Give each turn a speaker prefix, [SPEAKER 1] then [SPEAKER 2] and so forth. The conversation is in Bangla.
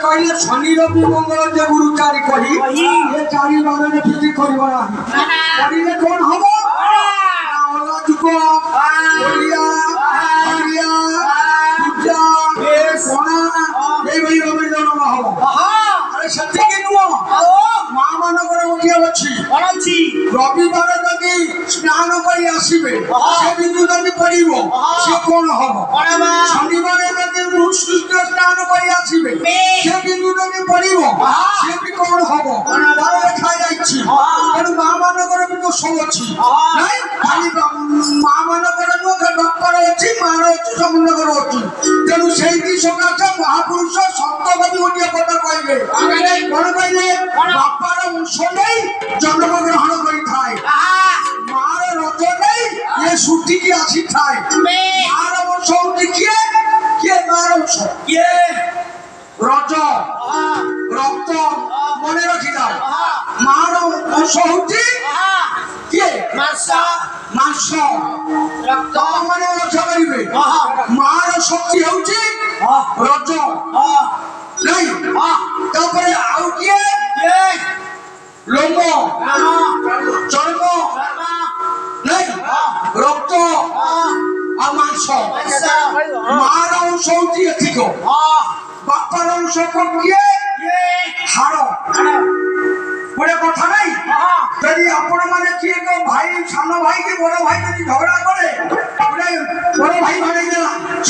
[SPEAKER 1] কইলে শনি রবি মঙ্গল যে গুরু চারি করি এ চারি বারণে প্রতি করিব না করিলে কোন হব ওলা যুগ ওলিয়া হরিয়া পূজা এ সোনা এই ভাই রবি জন্ম হব আরে সত্যি কি নুও মা মান করে উঠিয়া বছি রবিবার যদি স্নান করি আসিবে সে বিন্দু যদি পড়িব সে কোন হব শনিবারে যদি মুসলিম স্নান করি আসিবে সে বিন্দু যদি পড়িব সে বি কোন হব তারা লেখা যাইছি কারণ মা মান করে কিন্তু সবছি নাই খালি মা মান করে মুখে বাপ্পার অছি মার অছি সমুদ্র করে অছি তেণু সেই কি সকাশে মহাপুরুষ সত্যবাদী উঠিয়া কথা কইবে মনে কইলে বাপ্পার অংশ নেই জন্মগ্রহণ করি খায় মার রজ নেই এ ছুটি কি আসি খায় মার অংশ দেখিয়ে কে মার অংশ কে রজ রক্ত মনে রাখি দাও মার অংশ হচ্ছে কে মাংস রক্ত মানে অংশ করিবে মার শক্তি হচ্ছে রজ নাই তারপরে আউ কে লোম চর্ম নাই রক্ত আর মাংস মার অংশ হচ্ছে এথিক বাপ্পার অংশ কে হাড় বলে কথা নাই যদি আপন মানে কি ভাই সামনে ভাইকে বড় ভাই যদি ঝগড়া করে বড় ভাই মানে গেলাম